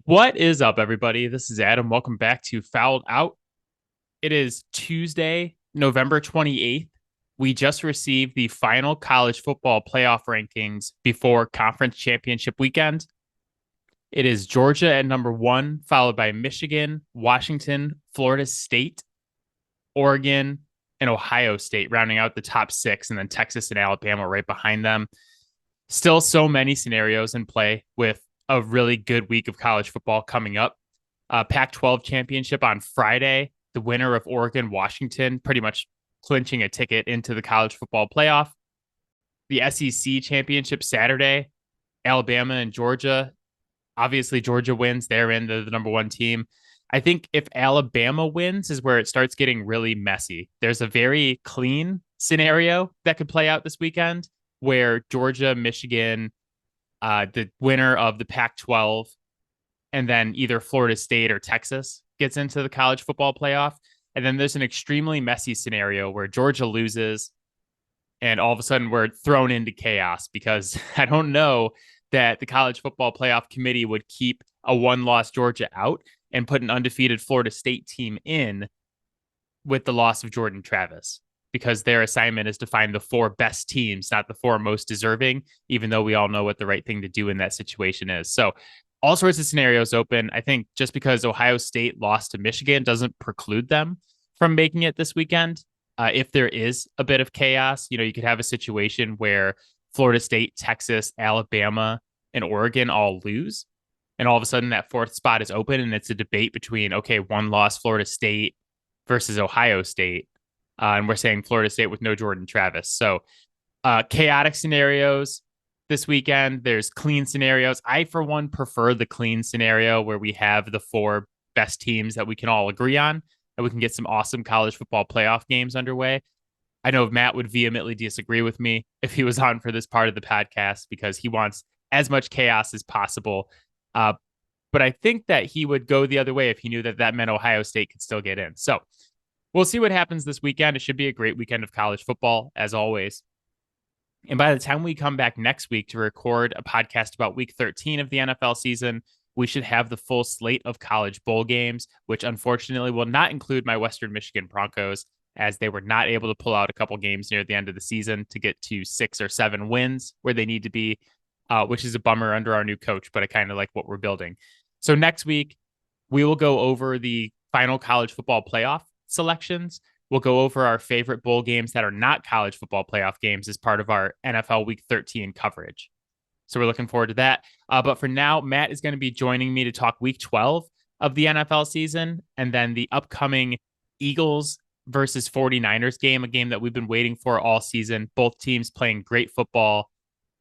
What is up, everybody? This is Adam. Welcome back to Fouled Out. It is Tuesday, November 28th. We just received the final college football playoff rankings before conference championship weekend. It is Georgia at number 1, followed by Michigan, Washington, Florida State, Oregon, and Ohio State, rounding out the top 6, and then Texas and Alabama right behind them. Still so many scenarios in play with a really good week of college football coming up. Pac-12 championship on Friday. The winner of Oregon, Washington, pretty much clinching a ticket into the college football playoff. The SEC championship Saturday. Alabama and Georgia. Obviously, Georgia wins. They're in the number 1 team. I think if Alabama wins is where it starts getting really messy. There's a very clean scenario that could play out this weekend where Georgia, Michigan, the winner of the Pac-12, and then either Florida State or Texas gets into the college football playoff. And then there's an extremely messy scenario where Georgia loses and all of a sudden we're thrown into chaos because I don't know that the college football playoff committee would keep a 1-loss Georgia out and put an undefeated Florida State team in with the loss of Jordan Travis, because their assignment is to find the 4 best teams, not the 4 most deserving, even though we all know what the right thing to do in that situation is. So all sorts of scenarios open. I think just because Ohio State lost to Michigan doesn't preclude them from making it this weekend. If there is a bit of chaos, you could have a situation where Florida State, Texas, Alabama, and Oregon all lose. And all of a sudden that 4th spot is open and it's a debate between, okay, 1-loss Florida State versus Ohio State. And we're saying Florida State with no Jordan Travis. So chaotic scenarios this weekend. There's clean scenarios. I, for one, prefer the clean scenario where we have the 4 best teams that we can all agree on, and we can get some awesome college football playoff games underway. I know Matt would vehemently disagree with me if he was on for this part of the podcast because he wants as much chaos as possible. But I think that he would go the other way if he knew that meant Ohio State could still get in. So we'll see what happens this weekend. It should be a great weekend of college football, as always. And by the time we come back next week to record a podcast about week 13 of the NFL season, we should have the full slate of college bowl games, which unfortunately will not include my Western Michigan Broncos, as they were not able to pull out a couple games near the end of the season to get to 6 or 7 wins where they need to be, which is a bummer under our new coach, but I kind of like what we're building. So next week, we will go over the final college football playoff selections. We'll go over our favorite bowl games that are not college football playoff games as part of our NFL Week 13 coverage. So we're looking forward to that. But for now, Matt is going to be joining me to talk Week 12 of the NFL season, and then the upcoming Eagles versus 49ers game, a game that we've been waiting for all season. Both teams playing great football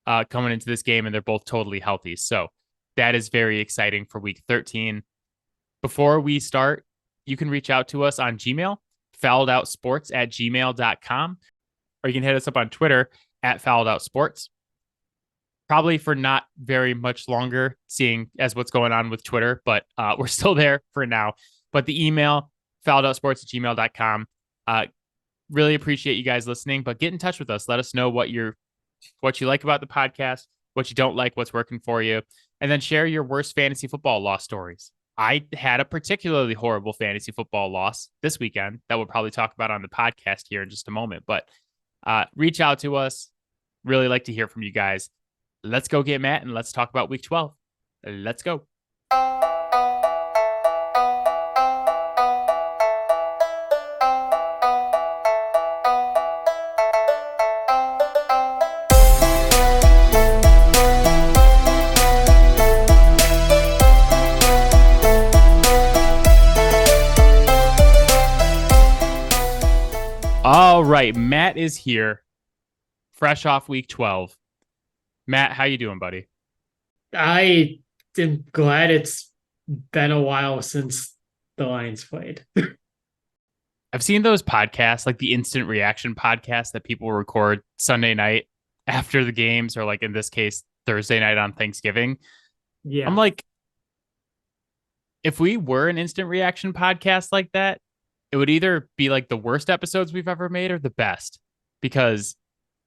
coming into this game, and they're both totally healthy. So that is very exciting for Week 13. Before we start, you can reach out to us on Gmail, fouledOutSports@gmail.com, or you can hit us up on Twitter @fouledOutSports. Probably for not very much longer, seeing as what's going on with Twitter, but we're still there for now. But the email, fouledOutSports@gmail.com. Really appreciate you guys listening, but get in touch with us. Let us know what you like about the podcast, what you don't like, what's working for you, and then share your worst fantasy football loss stories. I had a particularly horrible fantasy football loss this weekend that we'll probably talk about on the podcast here in just a moment, but reach out to us. Really like to hear from you guys. Let's go get Matt and let's talk about Week 12. Let's go. All right, Matt is here, fresh off Week 12. Matt, how you doing, buddy? I am glad it's been a while since the Lions played. I've seen those podcasts, like the instant reaction podcasts that people record Sunday night after the games, or like in this case, Thursday night on Thanksgiving. Yeah. I'm like, if we were an instant reaction podcast like that, it would either be like the worst episodes we've ever made or the best, because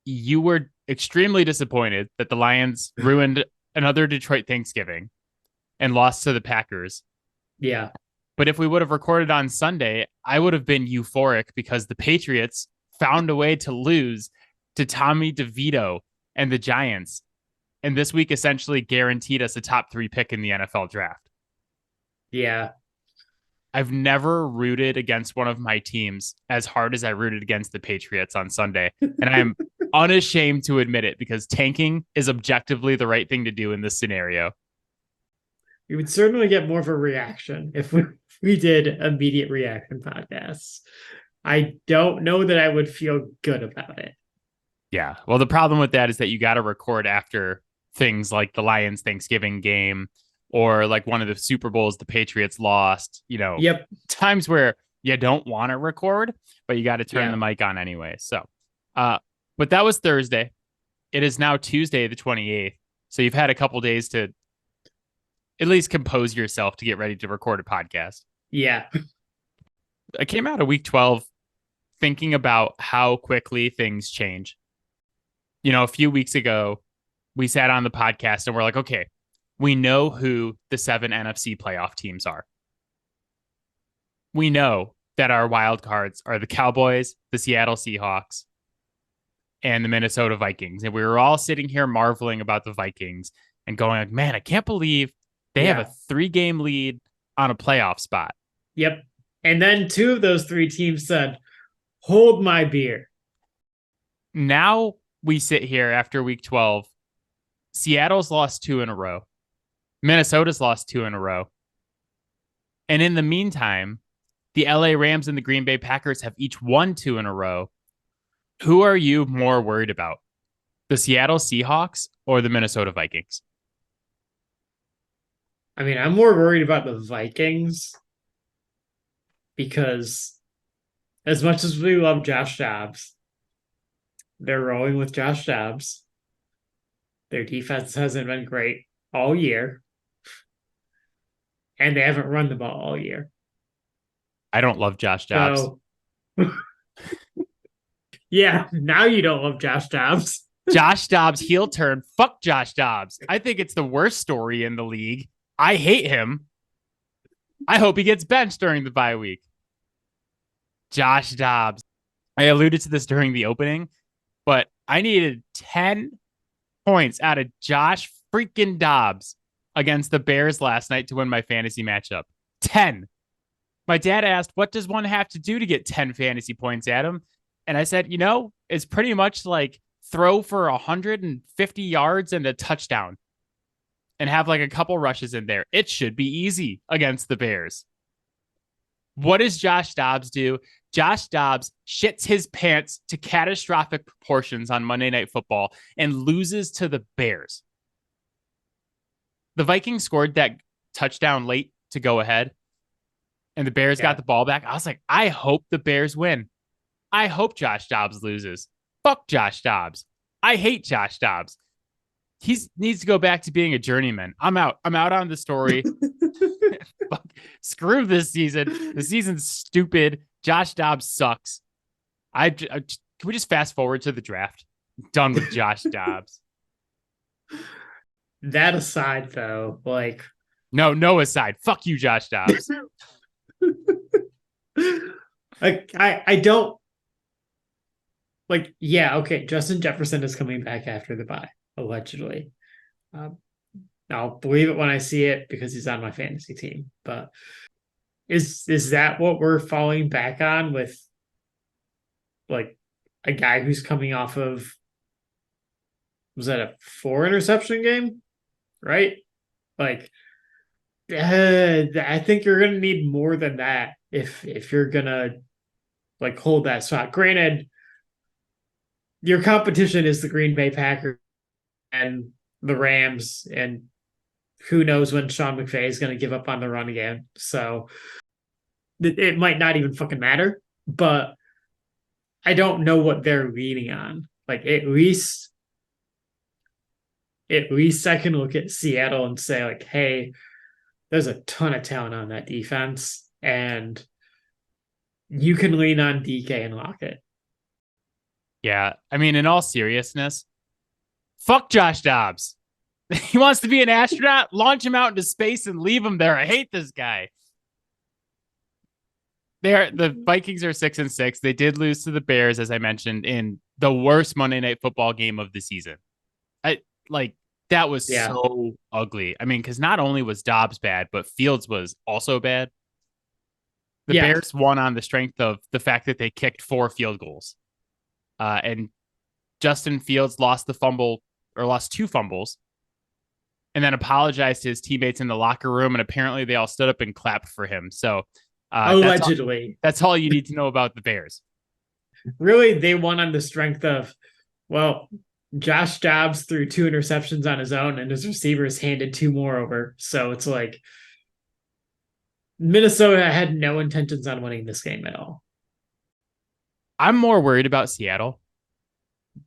you were extremely disappointed that the Lions ruined another Detroit Thanksgiving. and lost to the Packers. Yeah. But if we would have recorded on Sunday, I would have been euphoric because the Patriots found a way to lose to Tommy DeVito and the Giants. And this week essentially guaranteed us a top 3 pick in the NFL draft. Yeah. I've never rooted against one of my teams as hard as I rooted against the Patriots on Sunday. And I am unashamed to admit it because tanking is objectively the right thing to do in this scenario. We would certainly get more of a reaction if we did immediate reaction podcasts. I don't know that I would feel good about it. Yeah. Well, the problem with that is that you got to record after things like the Lions Thanksgiving game or like one of the Super Bowls the Patriots lost, Yep. Times where you don't want to record, but you got to turn the mic on anyway. So, but that was Thursday. It is now Tuesday, the 28th. So you've had a couple days to at least compose yourself to get ready to record a podcast. Yeah. I came out of week 12 thinking about how quickly things change. A few weeks ago, we sat on the podcast and we're like, okay, we know who the 7 NFC playoff teams are. We know that our wild cards are the Cowboys, the Seattle Seahawks, and the Minnesota Vikings. And we were all sitting here marveling about the Vikings and going like, man, I can't believe they have a 3-game lead on a playoff spot. Yep. And then 2 of those 3 teams said, hold my beer. Now we sit here after week 12. Seattle's lost 2 in a row. Minnesota's lost 2 in a row. And in the meantime, the LA Rams and the Green Bay Packers have each won 2 in a row. Who are you more worried about? The Seattle Seahawks or the Minnesota Vikings? I mean, I'm more worried about the Vikings because as much as we love Josh Dobbs, they're rolling with Josh Dobbs. Their defense hasn't been great all year. And they haven't run the ball all year. I don't love Josh Dobbs. So, yeah, now you don't love Josh Dobbs. Josh Dobbs heel turn. Fuck Josh Dobbs. I think it's the worst story in the league. I hate him. I hope he gets benched during the bye week. Josh Dobbs. I alluded to this during the opening, but I needed 10 points out of Josh freaking Dobbs against the Bears last night to win my fantasy matchup. 10. My dad asked, what does one have to do to get 10 fantasy points, Adam? And I said, it's pretty much like throw for 150 yards and a touchdown and have like a couple rushes in there. It should be easy against the Bears. What does Josh Dobbs do? Josh Dobbs shits his pants to catastrophic proportions on Monday Night Football and loses to the Bears. The Vikings scored that touchdown late to go ahead, and the Bears got the ball back. I was like, I hope the Bears win. I hope Josh Dobbs loses. Fuck Josh Dobbs. I hate Josh Dobbs. He needs to go back to being a journeyman. I'm out. I'm out on the story. Fuck. Screw this season. The season's stupid. Josh Dobbs sucks. Can we just fast forward to the draft? I'm done with Josh Dobbs. That aside, though, like... No aside. Fuck you, Josh Dobbs. I don't... Like, yeah, okay, Justin Jefferson is coming back after the bye, allegedly. I'll believe it when I see it because he's on my fantasy team. But is that what we're falling back on with, like, a guy who's coming off of... Was that a 4 interception game? Right? Like, I think you're going to need more than that if you're going to, like, hold that spot. Granted, your competition is the Green Bay Packers and the Rams, and who knows when Sean McVay is going to give up on the run again. So it might not even fucking matter, but I don't know what they're leaning on. Like, at least I can look at Seattle and say, like, hey, there's a ton of talent on that defense, and you can lean on DK and Lockett. Yeah, I mean, in all seriousness, fuck Josh Dobbs. He wants to be an astronaut, launch him out into space and leave him there. I hate this guy. The Vikings are 6-6. They did lose to the Bears, as I mentioned, in the worst Monday Night Football game of the season. I like that was so ugly. I mean, because not only was Dobbs bad, but Fields was also bad. The Bears won on the strength of the fact that they kicked 4 field goals. And Justin Fields lost 2 fumbles, and then apologized to his teammates in the locker room. And apparently they all stood up and clapped for him. So allegedly, that's all you need to know about the Bears. Really, they won on the strength of, well, Josh Dobbs threw 2 interceptions on his own and his receivers handed 2 more over. So it's like Minnesota had no intentions on winning this game at all. I'm more worried about Seattle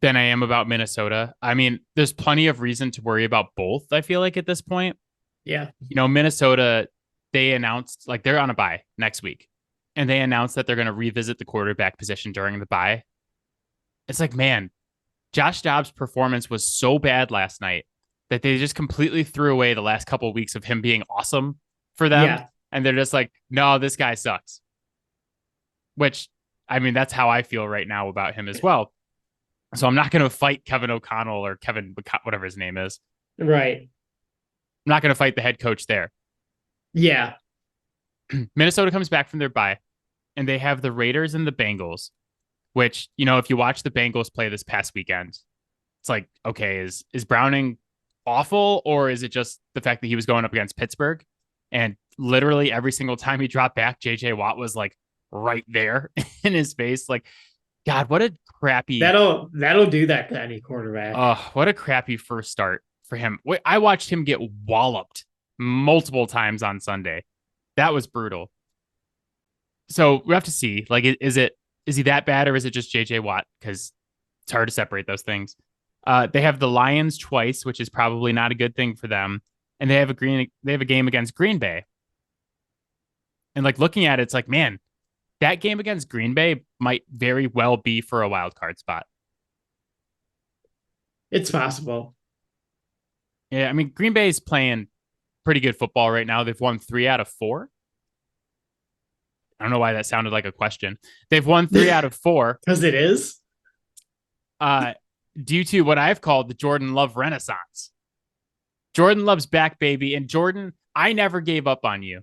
than I am about Minnesota. I mean, there's plenty of reason to worry about both, I feel like, at this point. Yeah. Minnesota, they announced like they're on a bye next week. And they announced that they're going to revisit the quarterback position during the bye. It's like, man, Josh Dobbs' performance was so bad last night that they just completely threw away the last couple of weeks of him being awesome for them. Yeah. And they're just like, no, this guy sucks. Which, I mean, that's how I feel right now about him as well. So I'm not going to fight Kevin O'Connell or Kevin, whatever his name is. Right. I'm not going to fight the head coach there. Yeah. Minnesota comes back from their bye, and they have the Raiders and the Bengals, which, if you watch the Bengals play this past weekend, it's like, okay, is Browning awful, or is it just the fact that he was going up against Pittsburgh? And literally every single time he dropped back, JJ Watt was like right there in his face. Like, God, what a crappy... That'll do that to any quarterback. Oh, what a crappy first start for him. I watched him get walloped multiple times on Sunday. That was brutal. So we have to see, like, is he that bad, or is it just JJ Watt? Because it's hard to separate those things. They have the Lions twice, which is probably not a good thing for them. And they have a game against Green Bay. And like looking at it, it's like, man, that game against Green Bay might very well be for a wild card spot. It's possible. Yeah, I mean, Green Bay is playing pretty good football right now. They've won 3 out of 4. I don't know why that sounded like a question. They've won 3 out of 4. Because it is. Due to what I've called the Jordan Love Renaissance. Jordan Love's back, baby. And Jordan, I never gave up on you.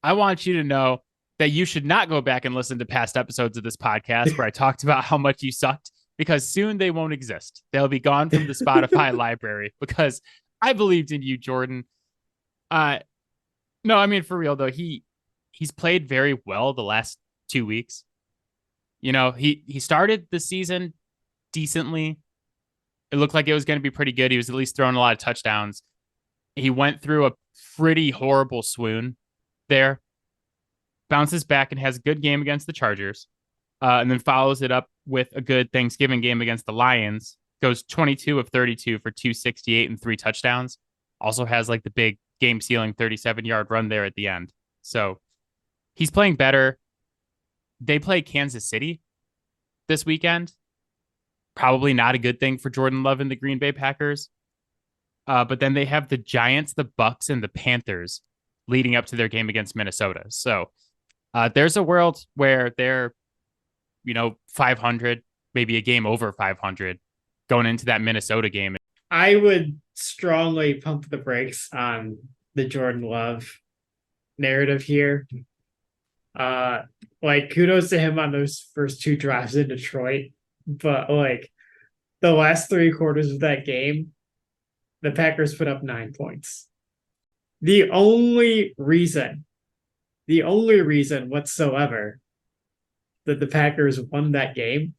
I want you to know that you should not go back and listen to past episodes of this podcast where I talked about how much you sucked, because soon they won't exist. They'll be gone from the Spotify library, because I believed in you, Jordan. No, I mean, for real though, he's played very well the last 2 weeks. He started the season decently. It looked like it was going to be pretty good. He was at least throwing a lot of touchdowns. He went through a pretty horrible swoon there, bounces back and has a good game against the Chargers, and then follows it up with a good Thanksgiving game against the Lions. Goes 22 of 32 for 268 and 3 touchdowns. Also has like the big game-sealing 37-yard run there at the end. So he's playing better. They play Kansas City this weekend. Probably not a good thing for Jordan Love and the Green Bay Packers. But then they have the Giants, the Bucks, and the Panthers leading up to their game against Minnesota. So there's a world where they're, 500, maybe a game over 500 going into that Minnesota game. I would strongly pump the brakes on the Jordan Love narrative here. Kudos to him on those first 2 drives in Detroit. But the last 3 quarters of that game, the Packers put up 9 points. The only reason whatsoever that the Packers won that game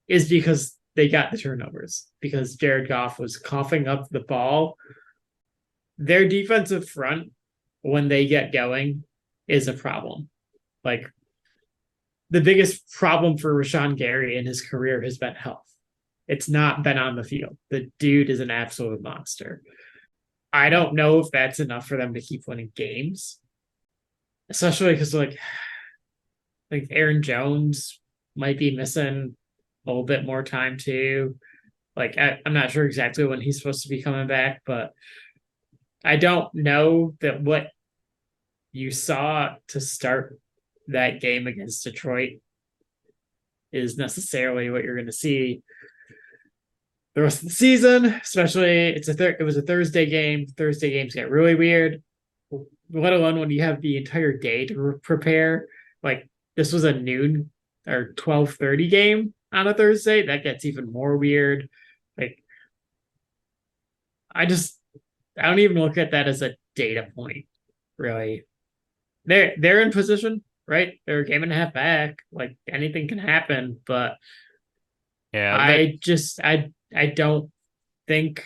is because they got the turnovers, because Jared Goff was coughing up the ball. Their defensive front, when they get going, is a problem. The biggest problem for Rashawn Gary in his career has been health. It's not been on the field. The dude is an absolute monster. I don't know if that's enough for them to keep winning games, especially because Aaron Jones might be missing a little bit more time too. Like I'm not sure exactly when he's supposed to be coming back, but I don't know that what you saw to start that game against Detroit is necessarily what you're going to see the rest of the season. Especially it was a Thursday game. Thursday games get really weird, let alone when you have the entire day to prepare. Like this was a noon or 12:30 game on a Thursday. That gets even more weird. Like I just I don't even look at that as a data point, really. They're in position, right? They're a game and a half back. Like anything can happen, but Yeah, I don't think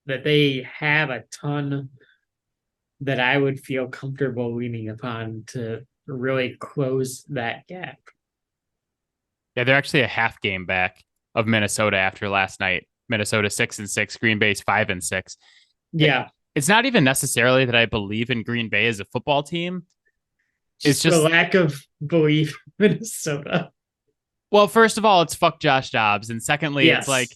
that they have a ton that I would feel comfortable leaning upon to really close that gap. they're actually a half game back of Minnesota after last night. Minnesota 6-6, Green Bay's 5-6. Yeah. It's not even necessarily that I believe in Green Bay as a football team. It's just a lack of belief in Minnesota. Well, first of all, it's fuck Josh Dobbs. And secondly, Yes. It's like,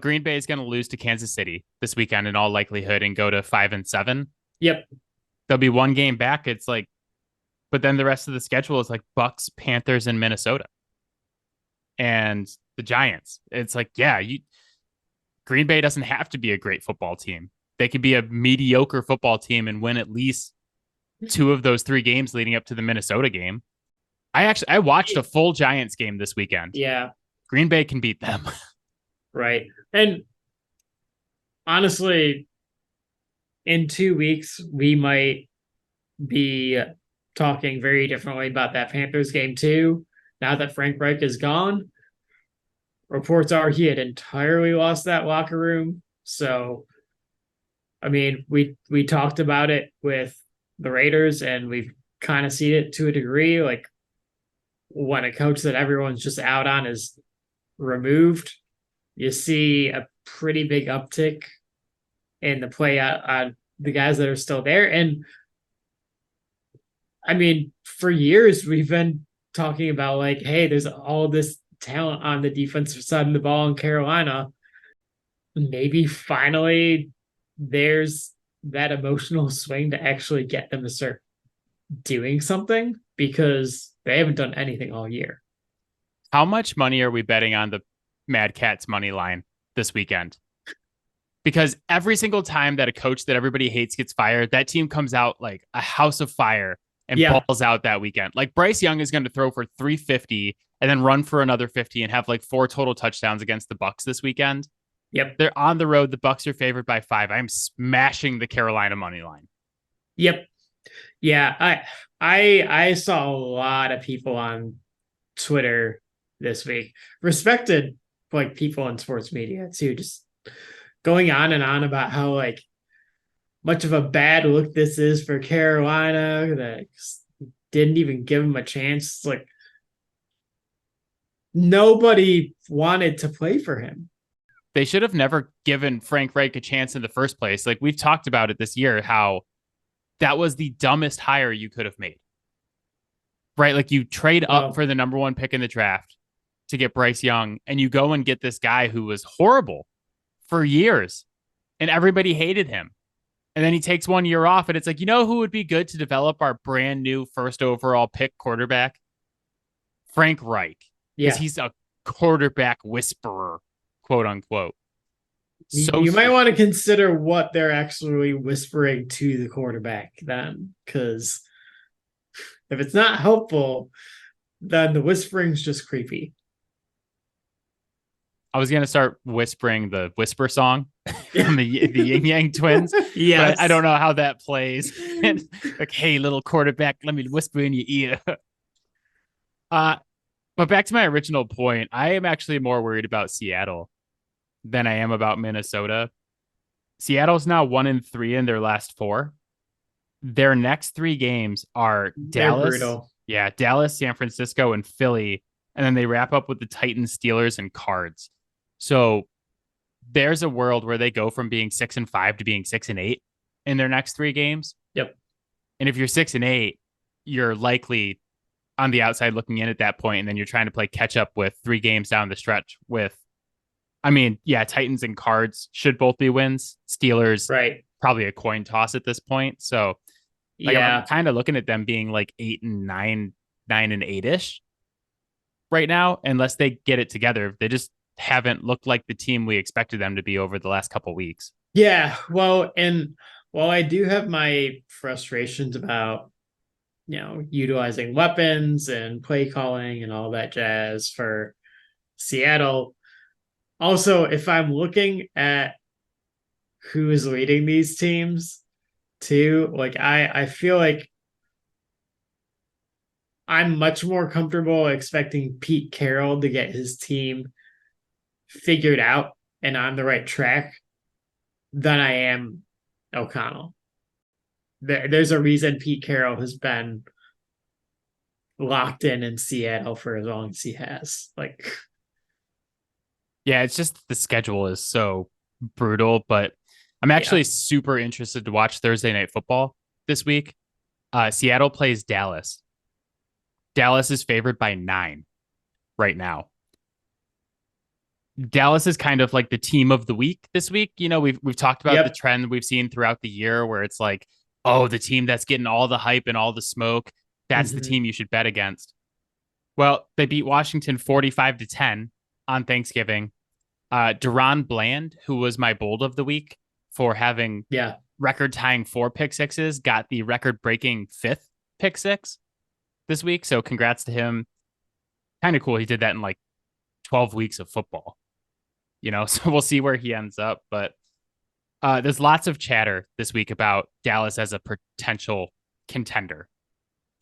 Green Bay is going to lose to Kansas City this weekend in all likelihood and go to 5-7. Yep. There'll be one game back. It's like, but then the rest of the schedule is like Bucks, Panthers, and Minnesota. And the Giants. It's like, Green Bay doesn't have to be a great football team. They could be a mediocre football team and win at least 2 of those 3 games leading up to the Minnesota game. I watched a full Giants game this weekend. Yeah. Green Bay can beat them. Right. And honestly, in 2 weeks, we might be talking very differently about that Panthers game too. Now that Frank Reich is gone, reports are he had entirely lost that locker room. So, I mean, we talked about it with the Raiders, and we've kind of seen it to a degree. Like when a coach that everyone's just out on is removed, you see a pretty big uptick in the play on the guys that are still there. And I mean, for years we've been talking about like, hey, there's all this talent on the defensive side of the ball in Carolina. Maybe finally there's that emotional swing to actually get them to start doing something, because they haven't done anything all year. How much money are we betting on the Mad Cats money line this weekend? Because every single time that a coach that everybody hates gets fired, that team comes out like a house of fire and balls out that weekend. Like Bryce Young is going to throw for 350 and then run for another 50 and have like 4 total touchdowns against the Bucks this weekend. Yep. They're on the road. The Bucks are favored by 5. I'm smashing the Carolina money line. Yep. Yeah. I saw a lot of people on Twitter this week, respected like people in sports media too, just going on and on about how like much of a bad look this is for Carolina, that didn't even give him a chance. Like nobody wanted to play for him. They should have never given Frank Reich a chance in the first place. Like we've talked about it this year, how that was the dumbest hire you could have made. Right? Like you trade up for the number 1 pick in the draft to get Bryce Young, and you go and get this guy who was horrible for years and everybody hated him. And then he takes 1 year off, and it's like, who would be good to develop our brand new first overall pick quarterback? Frank Reich. Because he's a quarterback whisperer, quote unquote. So you might want to consider what they're actually whispering to the quarterback then, because if it's not helpful, then the whispering's just creepy. I was going to start whispering the Whisper song from the Yin Yang Twins. Yes. But I don't know how that plays. Like, hey, little quarterback, let me whisper in your ear. But back to my original point, I am actually more worried about Seattle than I am about Minnesota. Seattle's now 1-3 in their last 4. Their next 3 games are Dallas. Yeah, Dallas, San Francisco, and Philly. And then they wrap up with the Titans, Steelers, and Cards. So there's a world where they go from being 6-5 to being 6-8 in their next 3 games. Yep. And if you're 6-8, you're likely on the outside looking in at that point, and then you're trying to play catch up with 3 games down the stretch with I mean, yeah, Titans and Cards should both be wins. Steelers, Right. probably a coin toss at this point. So, like, I'm Yeah. kind of looking at them being like 8-9, 9-8 ish right now, unless they get it together. They just haven't looked like the team we expected them to be over the last couple weeks. Yeah. Well, and while I do have my frustrations about, utilizing weapons and play calling and all that jazz for Seattle, also, if I'm looking at who is leading these teams too, like I feel like I'm much more comfortable expecting Pete Carroll to get his team figured out and on the right track than I am O'Connell. There's a reason Pete Carroll has been locked in Seattle for as long as he has. Like, Yeah, it's just the schedule is so brutal, but I'm yeah. actually super interested to watch Thursday Night Football this week. Seattle plays Dallas. Dallas is favored by 9 right now. Dallas is kind of like the team of the week this week. We've talked about the Yep. trend we've seen throughout the year where it's like, oh, the team that's getting all the hype and all the smoke, that's the Mm-hmm. team you should bet against. Well, they beat Washington 45-10 on Thanksgiving. Deron Bland, who was my bold of the week for having Yeah. record tying 4 pick sixes, got the record breaking 5th pick six this week. So congrats to him. Kind of cool. He did that in like 12 weeks of football, so we'll see where he ends up. But there's lots of chatter this week about Dallas as a potential contender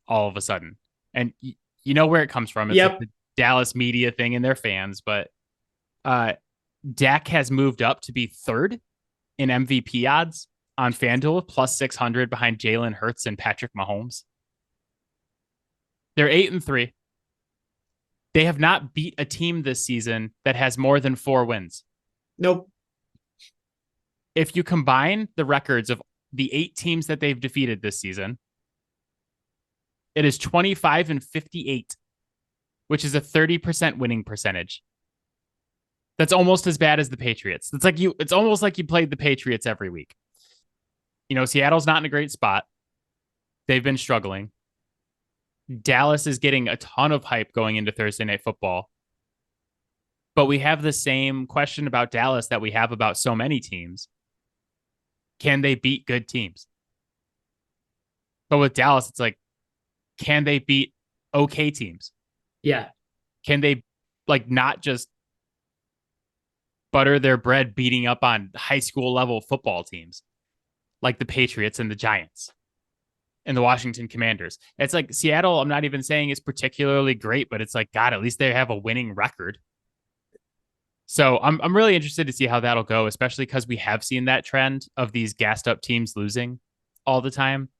all of a sudden. And you know where it comes from. It's like Yep. the Dallas media thing and their fans. But Dak has moved up to be 3rd in MVP odds on FanDuel, plus 600 behind Jalen Hurts and Patrick Mahomes. They're 8-3. They have not beat a team this season that has more than 4 wins. Nope. If you combine the records of the 8 teams that they've defeated this season, it is 25-58, which is a 30% winning percentage. That's almost as bad as the Patriots. It's almost like you played the Patriots every week. Seattle's not in a great spot. They've been struggling. Dallas is getting a ton of hype going into Thursday Night Football. But we have the same question about Dallas that we have about so many teams. Can they beat good teams? But with Dallas, it's like, can they beat okay teams? Yeah. Can they not just butter their bread beating up on high school level football teams like the Patriots and the Giants and the Washington Commanders? It's like Seattle, I'm not even saying is particularly great, but it's like, God, at least they have a winning record. So I'm really interested to see how that'll go, especially because we have seen that trend of these gassed up teams losing all the time.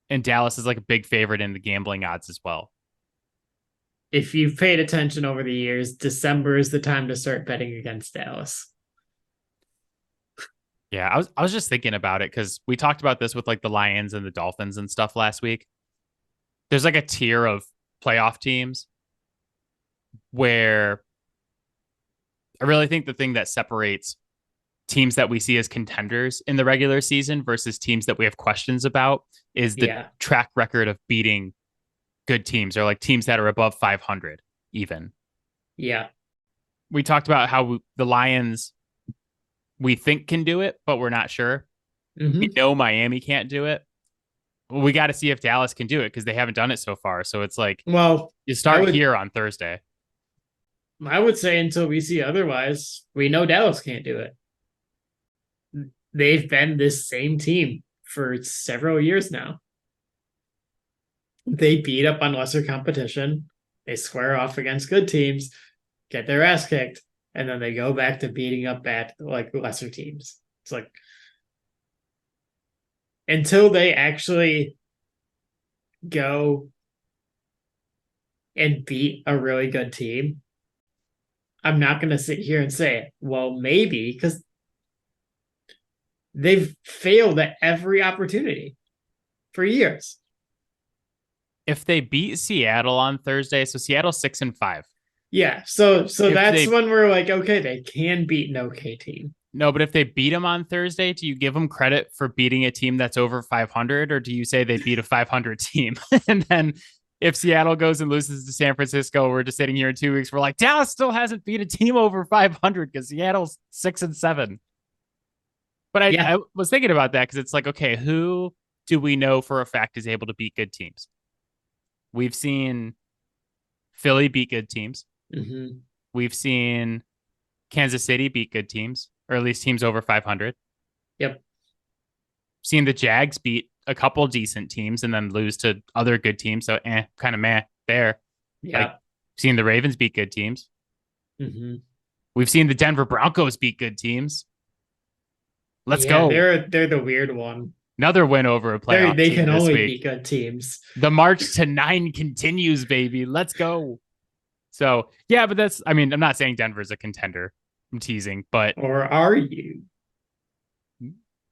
And Dallas is like a big favorite in the gambling odds as well. If you've paid attention over the years, December is the time to start betting against Dallas. Yeah, I was just thinking about it because we talked about this with like the Lions and the Dolphins and stuff last week. There's like a tier of playoff teams where I really think the thing that separates teams that we see as contenders in the regular season versus teams that we have questions about is the Yeah. track record of beating good teams or like teams that are above 500 even. Yeah. We talked about how the Lions we think can do it, but we're not sure. We Mm-hmm. know Miami can't do it. Well, we got to see if Dallas can do it because they haven't done it so far. So it's like Well, you I start would here on Thursday. I would say until we see otherwise, we know Dallas can't do it. They've been this same team for several years now. They beat up on lesser competition. They square off against good teams, get their ass kicked, and then they go back to beating up bad like lesser teams. It's like until they actually go and beat a really good team, I'm not going to sit here and say, well, maybe, because they've failed at every opportunity for years. If they beat Seattle on Thursday, so Seattle's 6-5. Yeah, so If that's they when we're like, okay, they can beat an okay team. No, but if they beat them on Thursday, do you give them credit for beating a team that's over 500, or do you say they beat a 500 team? And then if Seattle goes and loses to San Francisco, we're just sitting here in 2 weeks. We're like, Dallas still hasn't beat a team over 500 because Seattle's 6-7. But Yeah. I was thinking about that because it's like, okay, who do we know for a fact is able to beat good teams? We've seen Philly beat good teams. Mm-hmm. We've seen Kansas City beat good teams, or at least teams over 500. Yep. Seen the Jags beat a couple decent teams and then lose to other good teams. So kind of meh there. Like Yeah. seen the Ravens beat good teams. Mm-hmm. We've seen the Denver Broncos beat good teams. Let's Yeah, go. they're the weird one. Another win over a playoff They team can this only week. beat good teams. The march to 9 continues, baby. Let's go. So yeah, but that's, I mean, I'm not saying Denver's a contender. I'm teasing, but Or are you?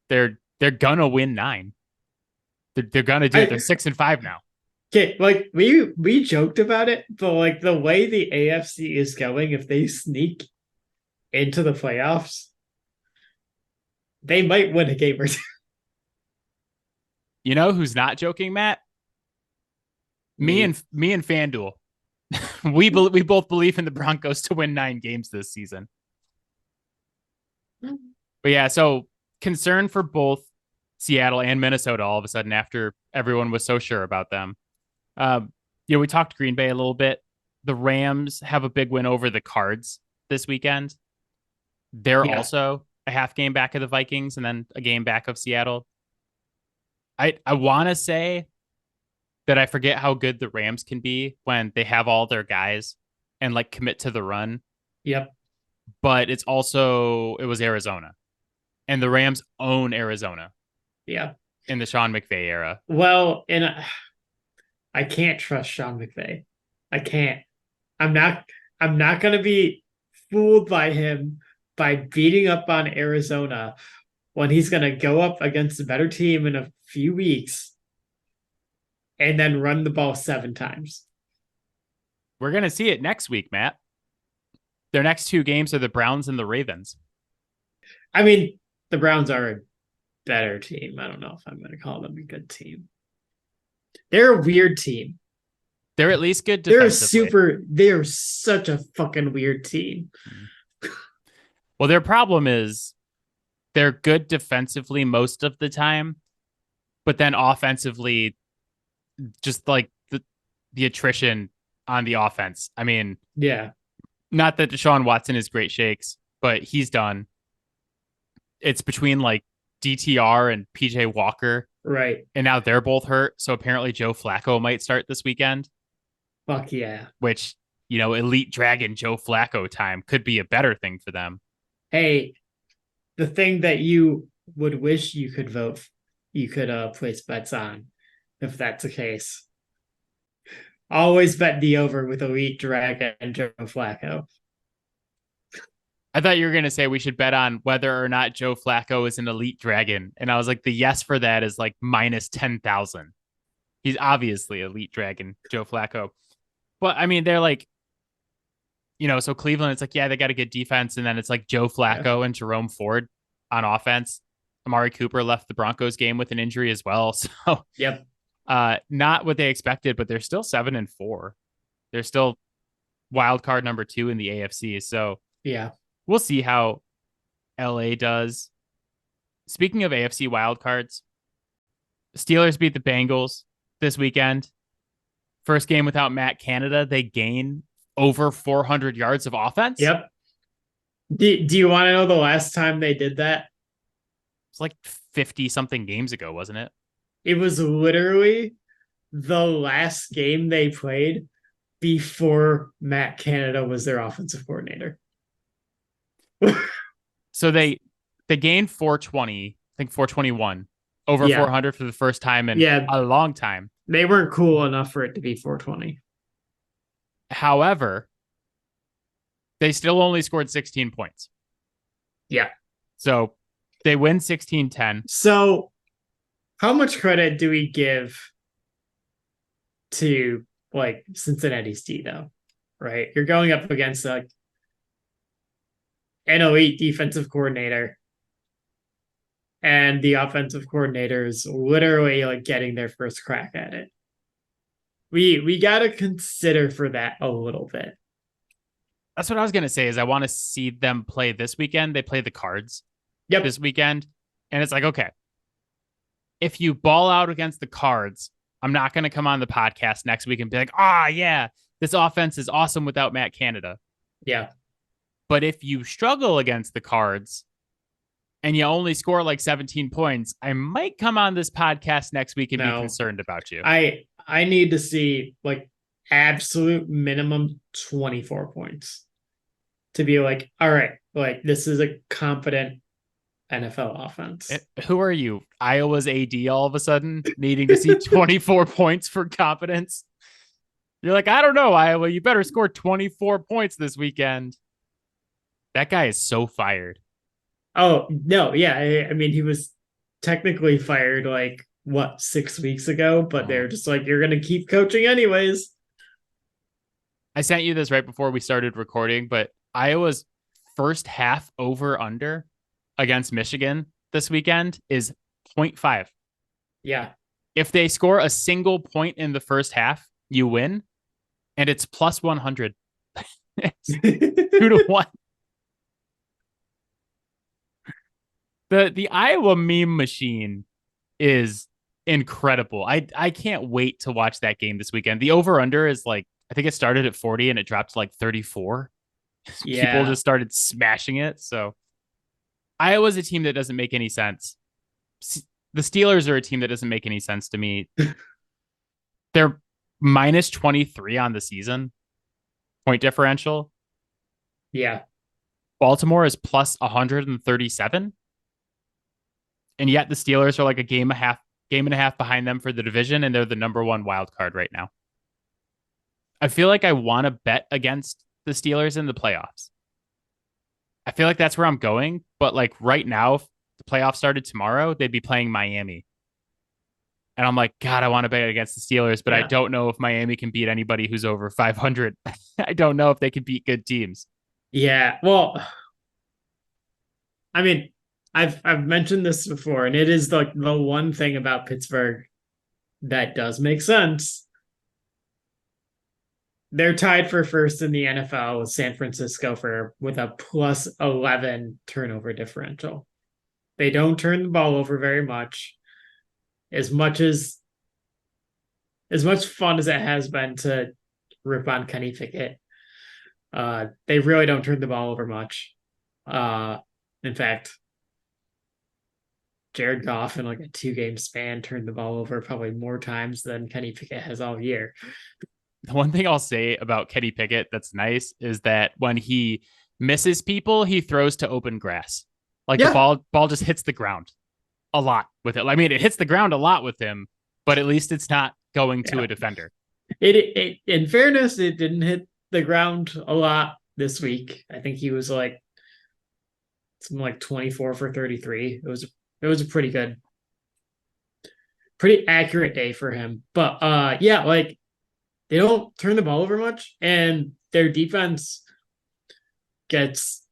they're gonna win 9. They're gonna do it. They're 6-5 now. Okay, like we joked about it, but like the way the AFC is going, if they sneak into the playoffs, they might win a game or two. You know who's not joking, Matt? Me and FanDuel. we both believe in the Broncos to win 9 games this season. But yeah, so concern for both Seattle and Minnesota all of a sudden after everyone was so sure about them. We talked Green Bay a little bit. The Rams have a big win over the Cards this weekend. They're also a half game back of the Vikings and then a game back of Seattle. I want to say that I forget how good the Rams can be when they have all their guys and like commit to the run. Yep. But it was Arizona. And the Rams own Arizona. Yeah. In the Sean McVay era. Well, I can't trust Sean McVay. I can't. I'm not going to be fooled by him by beating up on Arizona when he's going to go up against a better team in a few weeks and then run the ball 7 times. We're going to see it next week, Matt. Their next 2 games are the Browns and the Ravens. I mean, the Browns are a better team. I don't know if I'm going to call them a good team. They're a weird team. They're at least good defensively. They're such a fucking weird team. Well, their problem is they're good defensively most of the time, but then offensively, just like the attrition on the offense. I mean, yeah. Not that Deshaun Watson is great shakes, but he's done. It's between like DTR and PJ Walker. Right. And now they're both hurt. So apparently Joe Flacco might start this weekend. Fuck yeah. Which, elite dragon Joe Flacco time could be a better thing for them. Hey, the thing that you would wish you could place bets on if that's the case. Always bet the over with elite dragon and Joe Flacco. I thought you were going to say we should bet on whether or not Joe Flacco is an elite dragon. And I was like, the yes for that is like minus 10,000. He's obviously elite dragon, Joe Flacco. But I mean, they're like, so Cleveland, it's like, yeah, they got a good defense. And then it's like Joe Flacco and Jerome Ford on offense. Amari Cooper left the Broncos game with an injury as well. So, yep. Not what they expected, but they're still 7-4. They're still wild card number 2 in the AFC. So, yeah. We'll see how LA does. Speaking of AFC wildcards, Steelers beat the Bengals this weekend. First game without Matt Canada. They gain over 400 yards of offense. Yep. Do you want to know the last time they did that? It's like 50 something games ago, wasn't it? It was literally the last game they played before Matt Canada was their offensive coordinator. So they gained 420, I think 421, over 400 for the first time in a long time. They weren't cool enough for it to be 420. However, they still only scored 16 points. Yeah. So they win 16-10. So how much credit do we give to like Cincinnati's D though? right? You're going up against an elite defensive coordinator, and the offensive coordinator is literally like getting their first crack at it. We got to consider for that a little bit. That's what I was going to say is I want to see them play this weekend. They play the Cards this weekend. And it's like, okay, if you ball out against the Cards, I'm not going to come on the podcast next week and be like, yeah, this offense is awesome without Matt Canada. Yeah. But if you struggle against the Cards and you only score like 17 points, I might come on this podcast next week and be concerned about you. I need to see like absolute minimum 24 points to be like, all right, like this is a confident NFL offense. Who are you? Iowa's AD all of a sudden needing to see 24 points for confidence? You're like, I don't know, Iowa. You better score 24 points this weekend. That guy is so fired. Oh, no. Yeah. I mean, he was technically fired like, 6 weeks ago, but they're just like, you're going to keep coaching anyways. I sent you this right before we started recording, but Iowa's first half over under against Michigan this weekend is 0.5. Yeah. If they score a single point in the first half, you win. And it's plus 100. It's 2-1. The Iowa meme machine is incredible. I can't wait to watch that game this weekend. The over-under is like, I think it started at 40 and it dropped to like 34. Yeah. People just started smashing it. So Iowa's a team that doesn't make any sense. The Steelers are a team that doesn't make any sense to me. They're minus 23 on the season. Point differential. Yeah. Baltimore is plus 137. And yet the Steelers are like a game and a half behind them for the division, and they're the number one wild card right now. I feel like I want to bet against the Steelers in the playoffs. I feel like that's where I'm going, but like right now, if the playoffs started tomorrow, they'd be playing Miami. And I'm like, God, I want to bet against the Steelers, but I don't know if Miami can beat anybody who's over 500. I don't know if they can beat good teams. Yeah. Well, I mean, I've mentioned this before, and it is like the one thing about Pittsburgh that does make sense. They're tied for first in the NFL with San Francisco with a plus 11 turnover differential. They don't turn the ball over very much. As much fun as it has been to rip on Kenny Pickett, they really don't turn the ball over much. In fact, Jared Goff in like a 2-game span turned the ball over probably more times than Kenny Pickett has all year. The one thing I'll say about Kenny Pickett that's nice is that when he misses people, he throws to open grass. Like the ball just hits the ground a lot with it. I mean, it hits the ground a lot with him, but at least it's not going to a defender. It in fairness, it didn't hit the ground a lot this week. I think he was like something like 24 for 33. It was a pretty accurate day for him. But like they don't turn the ball over much, and their defense gets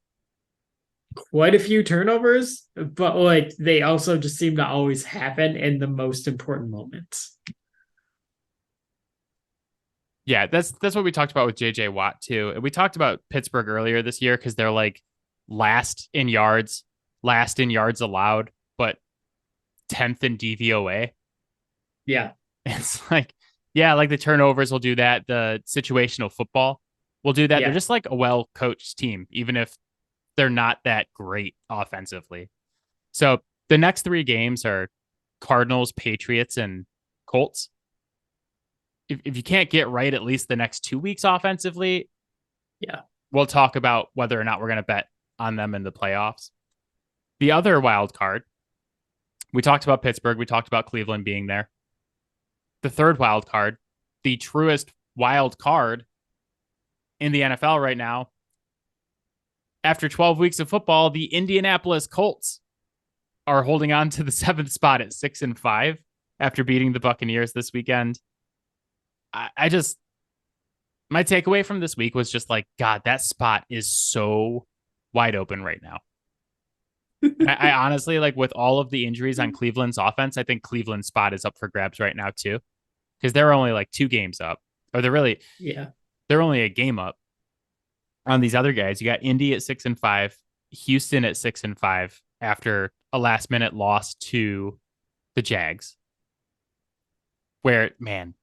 quite a few turnovers, but like they also just seem to always happen in the most important moments. Yeah, that's what we talked about with JJ Watt too. And we talked about Pittsburgh earlier this year because they're like last in yards allowed, but 10th in DVOA. Yeah. It's like, yeah, like the turnovers will do that. The situational football will do that. Yeah. They're just like a well-coached team, even if they're not that great offensively. So the next 3 games are Cardinals, Patriots, and Colts. If you can't get right at least the next 2 weeks offensively, yeah, we'll talk about whether or not we're going to bet on them in the playoffs. The other wild card, we talked about Pittsburgh. We talked about Cleveland being there. The third wild card, the truest wild card in the NFL right now. After 12 weeks of football, the Indianapolis Colts are holding on to the 7th spot at 6-5 after beating the Buccaneers this weekend. My takeaway from this week was just like, God, that spot is so wide open right now. I honestly, like, with all of the injuries on Cleveland's offense, I think Cleveland's spot is up for grabs right now too, because they're only like 2 games up, or Yeah. they're only a game up on these other guys. You got Indy at 6-5, Houston at 6-5 after a last minute loss to the Jags. Where, man,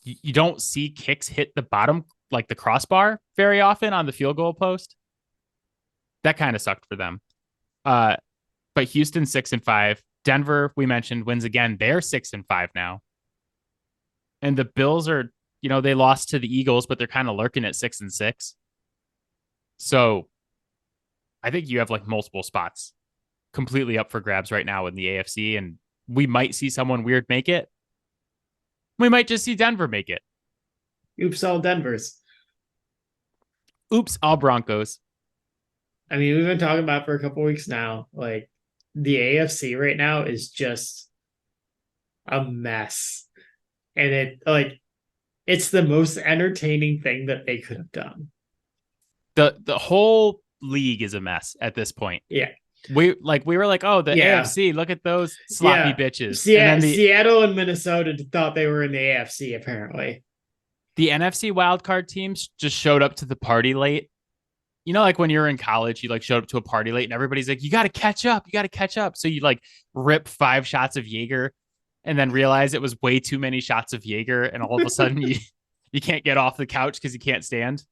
you don't see kicks hit the bottom, like the crossbar, very often on the field goal post. That kind of sucked for them. But Houston 6-5. Denver, we mentioned, wins again. They're 6-5 now. And the Bills are, they lost to the Eagles, but they're kind of lurking at 6-6. So I think you have like multiple spots completely up for grabs right now in the AFC, and we might see someone weird make it. We might just see Denver make it. Oops, all Denvers. Oops, all Broncos. I mean, we've been talking about it for a couple weeks now. Like, the AFC right now is just a mess. And it's the most entertaining thing that they could have done. The whole league is a mess at this point. Yeah. We were like, oh, the AFC, look at those sloppy bitches. And then Seattle and Minnesota thought they were in the AFC, apparently. The NFC wildcard teams just showed up to the party late. Like when you're in college, you like showed up to a party late and everybody's like, you got to catch up. You got to catch up. So you like rip 5 shots of Jaeger and then realize it was way too many shots of Jaeger. And all of a sudden you can't get off the couch because you can't stand.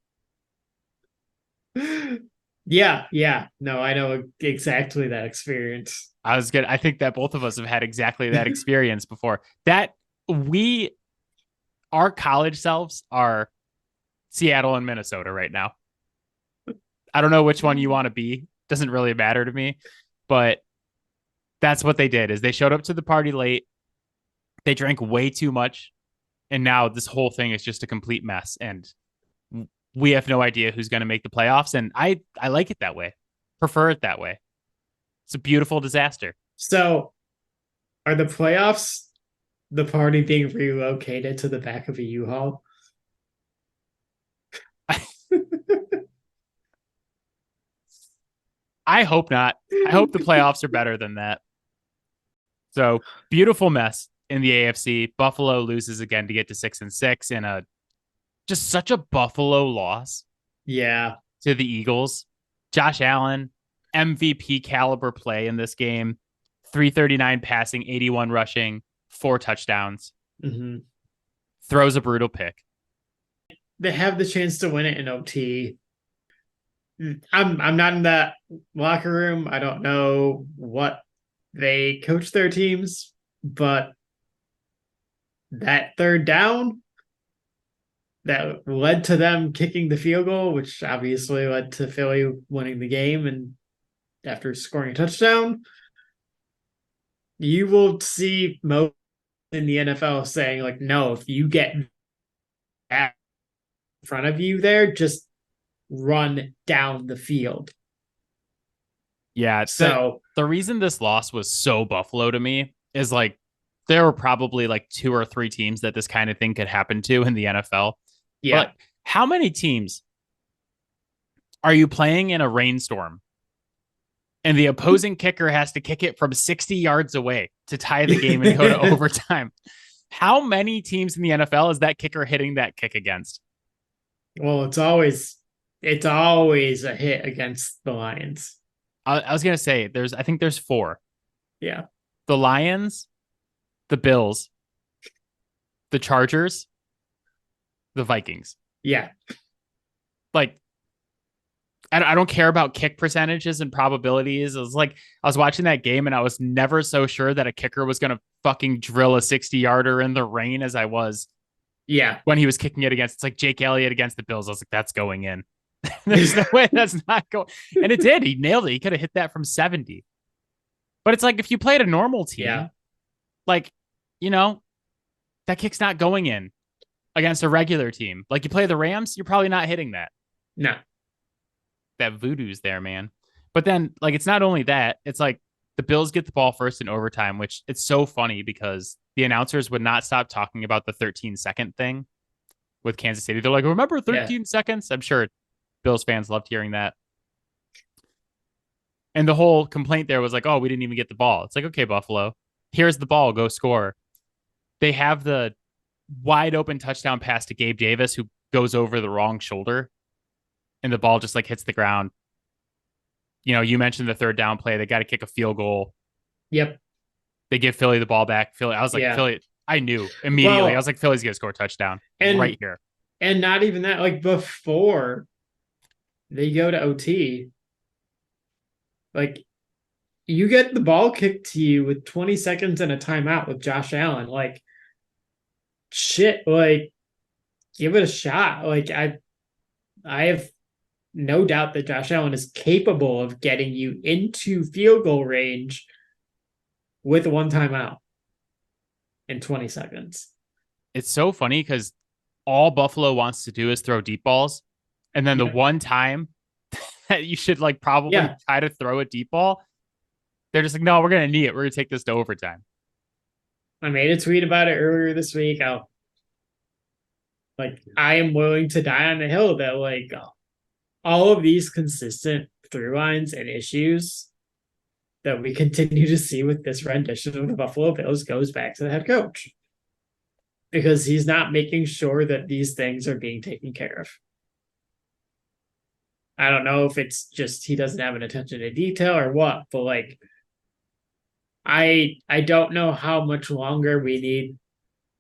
Yeah. No, I know exactly that experience. I think that both of us have had exactly that experience before. Our college selves are Seattle and Minnesota right now. I don't know which one you want to be. Doesn't really matter to me, but that's what they did is they showed up to the party late. They drank way too much. And now this whole thing is just a complete mess. And we have no idea who's going to make the playoffs. And I like it that way. Prefer it that way. It's a beautiful disaster. So are the playoffs the party being relocated to the back of a U-Haul? I hope not. I hope the playoffs are better than that. So beautiful mess in the AFC. Buffalo loses again to get to 6-6 in just such a Buffalo loss. Yeah. To the Eagles. Josh Allen, MVP caliber play in this game. 339 passing, 81 rushing, 4 touchdowns. Mm-hmm. Throws a brutal pick. They have the chance to win it in OT. I'm not in that locker room. I don't know what they coach their teams, but that third down that led to them kicking the field goal, which obviously led to Philly winning the game, and after scoring a touchdown, you will see most in the NFL saying, like, no, if you get that in front of you there, just run down the field. Yeah. So the reason this loss was so Buffalo to me is like there were probably like 2 or 3 teams that this kind of thing could happen to in the NFL. Yeah. But how many teams are you playing in a rainstorm and the opposing kicker has to kick it from 60 yards away to tie the game and go to overtime? How many teams in the NFL is that kicker hitting that kick against? Well, it's always a hit against the Lions. I was going to say I think there's 4. Yeah. The Lions, the Bills, the Chargers, the Vikings. Yeah. Like, I don't care about kick percentages and probabilities. It was like, I was watching that game and I was never so sure that a kicker was going to fucking drill a 60-yarder in the rain as I was. Yeah. When he was kicking it against, it's like Jake Elliott against the Bills. I was like, that's going in. There's no way that's not going. And it did. He nailed it. He could have hit that from 70. But it's like, if you played a normal team, like, that kick's not going in against a regular team. Like, you play the Rams, you're probably not hitting that. No. That voodoo's there, man. But then, like, it's not only that. It's like the Bills get the ball first in overtime, which it's so funny because the announcers would not stop talking about the 13-second thing. with Kansas City. They're like, remember 13 seconds? I'm sure Bills fans loved hearing that. And the whole complaint there was like, oh, we didn't even get the ball. It's like, okay, Buffalo, here's the ball. Go score. They have the wide open touchdown pass to Gabe Davis, who goes over the wrong shoulder. And the ball just like hits the ground. You know, you mentioned the third down play. They got to kick a field goal. Yep. They give Philly the ball back. Philly, I was like, Philly, I knew immediately. I was like, Philly's going to score a touchdown right here. And not even that, like before they go to OT, like you get the ball kicked to you with 20 seconds and a timeout with Josh Allen. Like, shit, like, give it a shot. Like, I have no doubt that Josh Allen is capable of getting you into field goal range with one timeout in 20 seconds. It's so funny because all Buffalo wants to do is throw deep balls. And then the one time that you should like probably try to throw a deep ball, they're just like, no, we're going to knee it. We're going to take this to overtime. I made a tweet about it earlier this week. I am willing to die on the hill that like all of these consistent through lines and issues that we continue to see with this rendition of the Buffalo Bills goes back to the head coach, because he's not making sure that these things are being taken care of. I don't know if it's just he doesn't have an attention to detail or what, but like I don't know how much longer we need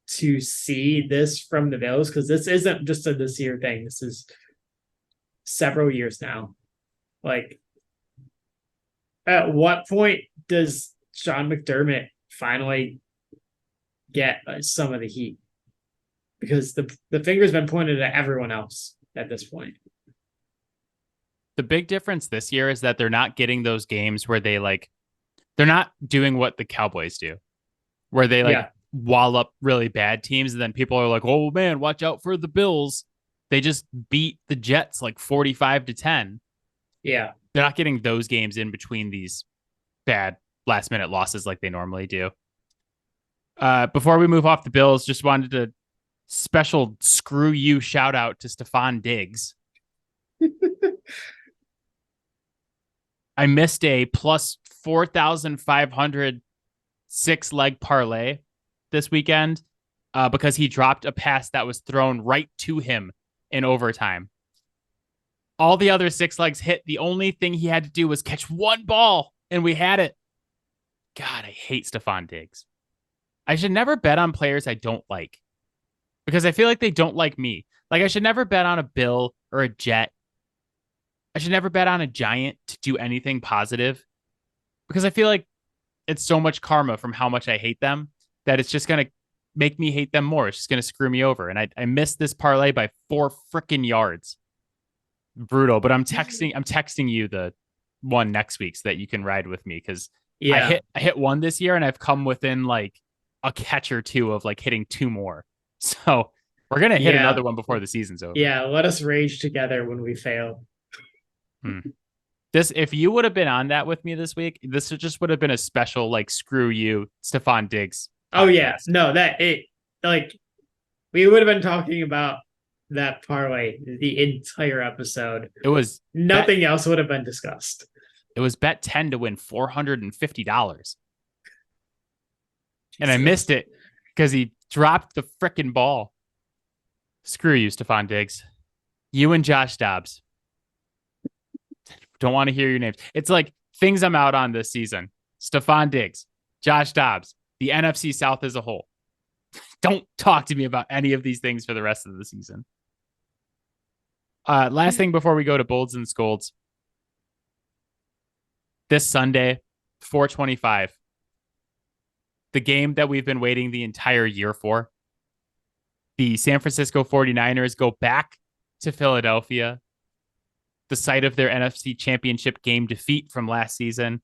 to see this from the Bills, because this isn't just a this year thing. This is several years now. Like, at what point does Sean McDermott finally get some of the heat? Because the finger's been pointed at everyone else at this point. The big difference this year is that they're not getting those games where they're not doing what the Cowboys do, where they wall up really bad teams. And then people are like, oh man, watch out for the Bills. They just beat the Jets like 45-10. Yeah. They're not getting those games in between these bad last minute losses like they normally do. Before we move off the Bills, just wanted to special screw you shout out to Stephon Diggs. I missed a plus 4,500 6-leg parlay this weekend because he dropped a pass that was thrown right to him in overtime. All the other 6 legs hit. The only thing he had to do was catch one ball, and we had it. God, I hate Stephon Diggs. I should never bet on players I don't like, because I feel like they don't like me. Like, I should never bet on a Bill or a Jet. I should never bet on a Giant to do anything positive, because I feel like it's so much karma from how much I hate them that it's just going to make me hate them more. It's just going to screw me over. And I missed this parlay by 4 freaking yards. Brutal. But I'm texting you the one next week so that you can ride with me, because I hit one this year and I've come within like a catch or two of like hitting 2 more. So we're going to hit another one before the season's over. Yeah. Let us rage together when we fail. If you would have been on that with me this week, this just would have been a special, like, screw you, Stephon Diggs podcast. Oh yeah. No, we would have been talking about that parlay the entire episode. It was nothing else would have been discussed. It was bet 10 to win $450. And I missed it because he dropped the frickin' ball. Screw you, Stephon Diggs. You and Josh Dobbs. Don't want to hear your names. It's like things I'm out on this season. Stephon Diggs, Josh Dobbs, the NFC South as a whole. Don't talk to me about any of these things for the rest of the season. Last thing before we go to Bolds and Scolds. This Sunday, 4:25. The game that we've been waiting the entire year for. The San Francisco 49ers go back to Philadelphia, the site of their NFC Championship game defeat from last season.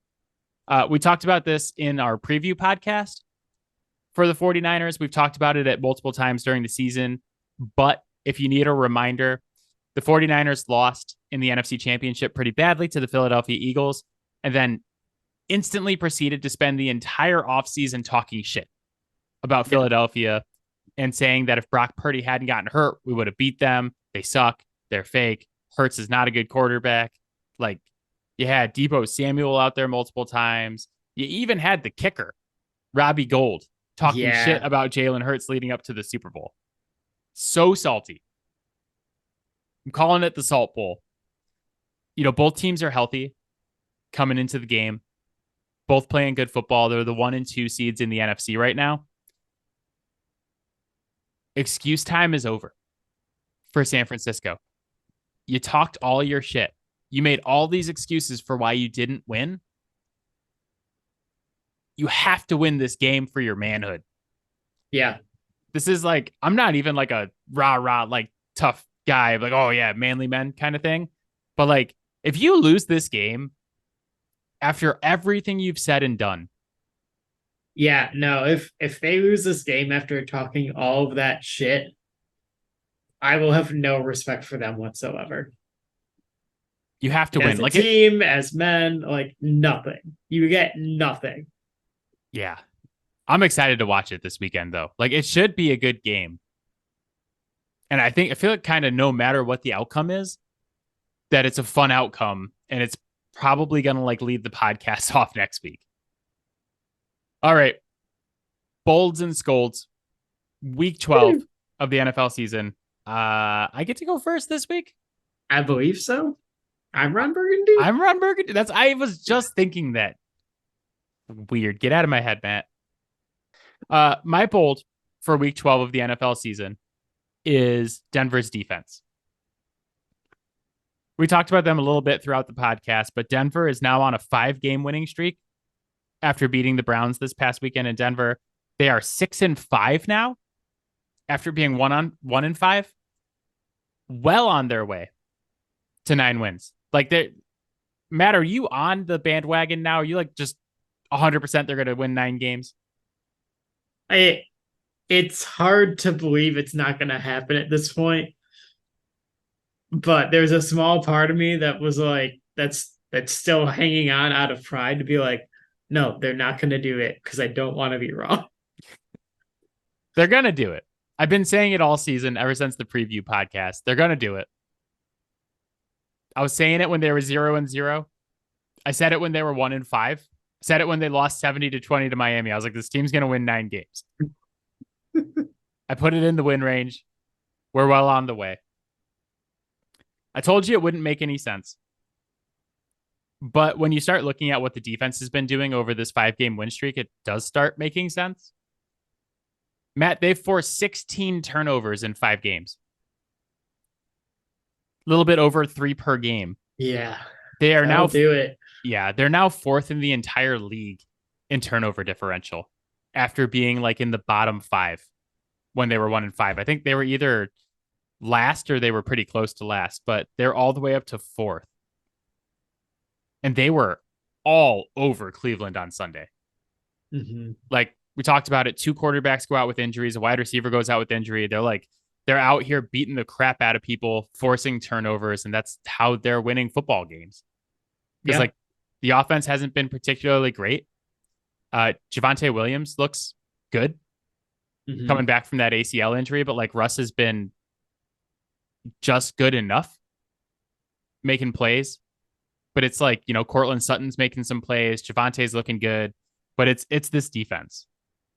We talked about this in our preview podcast for the 49ers. We've talked about it at multiple times during the season. But if you need a reminder, the 49ers lost in the NFC Championship pretty badly to the Philadelphia Eagles, and then instantly proceeded to spend the entire offseason talking shit about Philadelphia and saying that if Brock Purdy hadn't gotten hurt, we would have beat them. They suck. They're fake. Hurts is not a good quarterback. Like, you had Deebo Samuel out there multiple times. You even had the kicker, Robbie Gould, talking shit Yeah. about Jalen Hurts leading up to the Super Bowl. So salty. I'm calling it the Salt Bowl. Both teams are healthy coming into the game. Both playing good football. They're the 1 and 2 seeds in the NFC right now. Excuse time is over for San Francisco. You talked all your shit. You made all these excuses for why you didn't win. You have to win this game for your manhood. Yeah. This is like, I'm not even like a rah, like tough guy, like, oh yeah, manly men kind of thing. But like, if you lose this game after everything you've said and done. Yeah, no, if they lose this game after talking all of that shit, I will have no respect for them whatsoever. You have to As win. a Like team, as men, like nothing. You get nothing. Yeah. I'm excited to watch it this weekend though. Like, it should be a good game. And I feel like kind of no matter what the outcome is, that it's a fun outcome, and it's probably going to like lead the podcast off next week. All right. Bolds and Scolds, week 12 of the NFL season. I get to go first this week. I believe so. I'm Ron Burgundy. I was just thinking that. Weird. Get out of my head, Matt. My bold for week 12 of the NFL season is Denver's defense. We talked about them a little bit throughout the podcast, but Denver is now on a 5-game winning streak after beating the Browns this past weekend in Denver. They are 6-5 now after being 1-5. Well on their way to 9 wins. Like, Matt, are you on the bandwagon now? Are you like just 100% they're going to win 9 games? It's hard to believe it's not going to happen at this point. But there's a small part of me that was like, that's still hanging on out of pride to be like, no, they're not going to do it because I don't want to be wrong. They're going to do it. I've been saying it all season, ever since the preview podcast. They're going to do it. I was saying it when they were 0-0. I said it when they were 1-5. I said it when they lost 70-20 to Miami. I was like, this team's going to win 9 games. I put it in the win range. We're well on the way. I told you it wouldn't make any sense. But when you start looking at what the defense has been doing over this 5-game win streak, it does start making sense. Matt, they've forced 16 turnovers in 5 games. A little bit over 3 per game. Yeah. They are now do it. Yeah, they're now 4th in the entire league in turnover differential after being like in the bottom 5 when they were 1-5. I think they were either last or they were pretty close to last, but they're all the way up to 4th. And they were all over Cleveland on Sunday. Mm-hmm. Like, we talked about it. 2 quarterbacks go out with injuries. A wide receiver goes out with injury. They're out here beating the crap out of people, forcing turnovers, and that's how they're winning football games. Because like, the offense hasn't been particularly great. Javonte Williams looks good coming back from that ACL injury, but like, Russ has been just good enough making plays. But it's like, Cortland Sutton's making some plays. Javonte's looking good, but it's this defense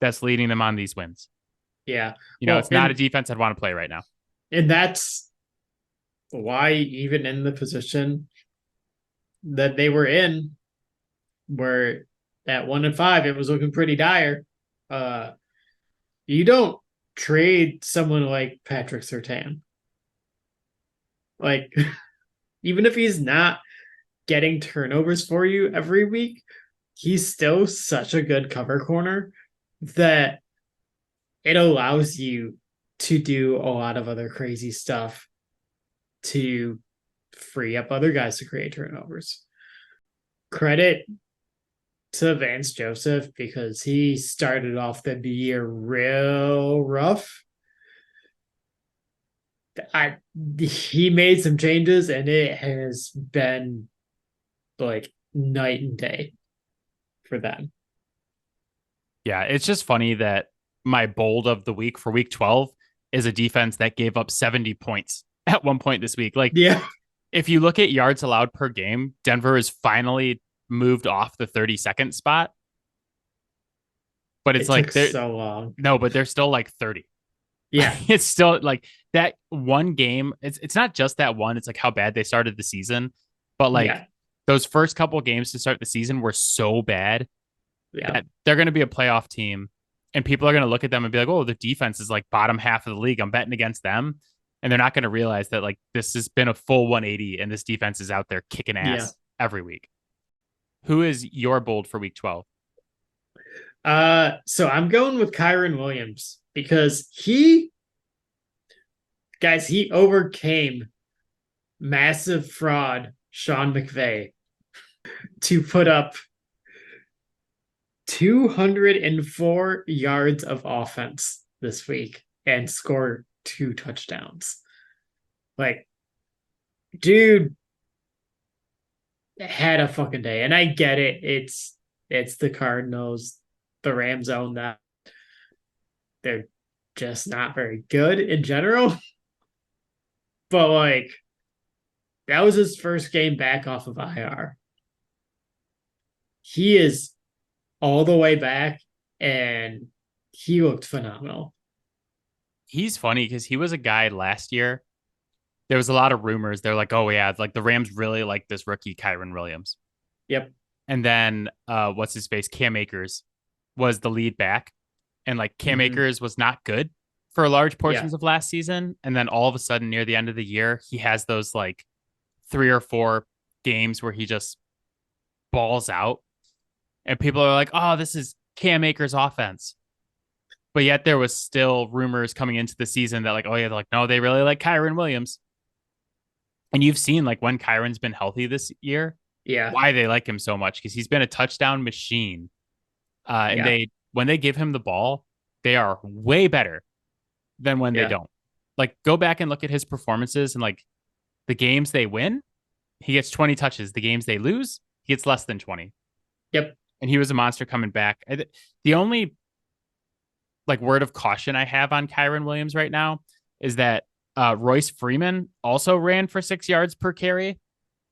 that's leading them on these wins. Yeah. It's not a defense I'd want to play right now. And that's why, even in the position that they were in, where at 1-5, it was looking pretty dire. You don't trade someone like Patrick Surtain. Like, even if he's not getting turnovers for you every week, he's still such a good cover corner that it allows you to do a lot of other crazy stuff to free up other guys to create turnovers. Credit to Vance Joseph, because he started off the year real rough. He made some changes, and it has been like night and day for them. Yeah, it's just funny that my bold of the week for week 12 is a defense that gave up 70 points at one point this week. Like, Yeah. if you look at yards allowed per game, Denver has finally moved off the 32nd spot. But it's It like took they're so long. no, but they're still like 30. Yeah. It's still like that one game. It's not just that one. It's like how bad they started the season. But like Yeah. those first couple of games to start the season were so bad Yeah. that they're going to be a playoff team, and people are going to look at them and be like, "Oh, the defense is like bottom half of the league. I'm betting against them." And they're not going to realize that like this has been a full 180, and this defense is out there kicking Yeah. ass every week. Who is your bold for week 12? So I'm going with Kyren Williams because he overcame massive fraud Sean McVay to put up 204 yards of offense this week and score 2 touchdowns. Like, dude had a fucking day. And I get it. It's the Cardinals. The Rams own that. They're just not very good in general. But like, that was his first game back off of IR. He is all the way back, and he looked phenomenal. He's funny because he was a guy last year. There was a lot of rumors. They're like, oh yeah, like the Rams really like this rookie Kyren Williams. Yep. And then what's his face? Cam Akers was the lead back. And like Cam Akers was not good for large portions of last season. And then all of a sudden near the end of the year, he has those like 3 or 4 games where he just balls out. And people are like, oh, this is Cam Akers offense. But yet there was still rumors coming into the season that like, oh yeah, they're like, no, they really like Kyren Williams. And you've seen like when Kyron's been healthy this year, why they like him so much, because he's been a touchdown machine. And when they give him the ball, they are way better than when they don't. Like, go back and look at his performances, and like the games they win, he gets 20 touches. The games they lose, he gets less than 20. Yep. And he was a monster coming back. The only like word of caution I have on Kyren Williams right now is that Royce Freeman also ran for 6 yards per carry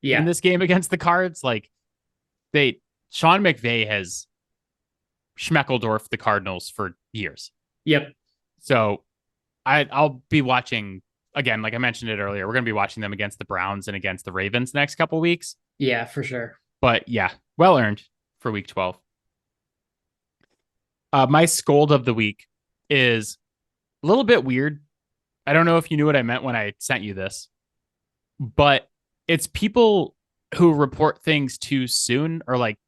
in this game against the Cards. Like, Sean McVay has Schmeckeldorf the Cardinals for years. Yep. So I'll be watching again, like I mentioned it earlier. We're going to be watching them against the Browns and against the Ravens next couple weeks. Yeah, for sure. But yeah, well earned for week 12. My scold of the week is a little bit weird. I don't know if you knew what I meant when I sent you this, but it's people who report things too soon or like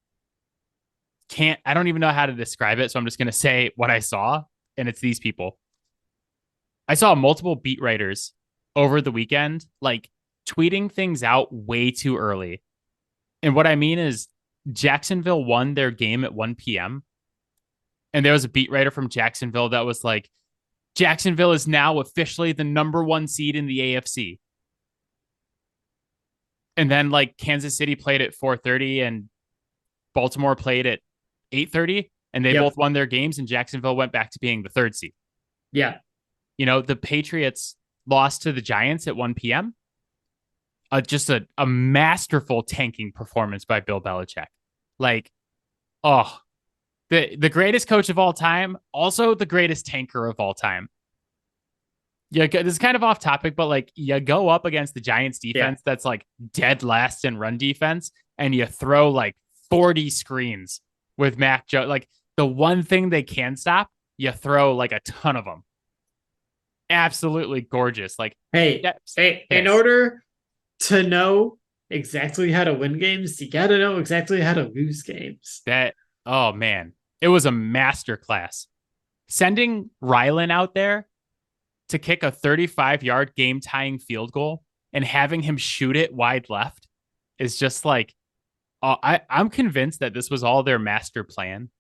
I don't even know how to describe it. So I'm just going to say what I saw, and it's these people. I saw multiple beat writers over the weekend, like tweeting things out way too early. And what I mean is Jacksonville won their game at 1 p.m. And there was a beat writer from Jacksonville that was like, Jacksonville is now officially the number 1 seed in the AFC. And then like Kansas City played at 4:30 and Baltimore played at 8:30, and they both won their games, and Jacksonville went back to being the 3rd seed. Yeah. You know, the Patriots lost to the Giants at 1 p.m. Just a masterful tanking performance by Bill Belichick. Like, oh, the greatest coach of all time, also the greatest tanker of all time. Yeah, this is kind of off topic, but like you go up against the Giants defense that's like dead last in run defense, and you throw like 40 screens with Mac Jones. Like, the one thing they can stop, you throw like a ton of them. Absolutely gorgeous. Like, in order to know exactly how to win games, you got to know exactly how to lose games. Oh man, it was a masterclass. Sending Rylan out there to kick a 35-yard game-tying field goal and having him shoot it wide left is just like, I'm convinced that this was all their master plan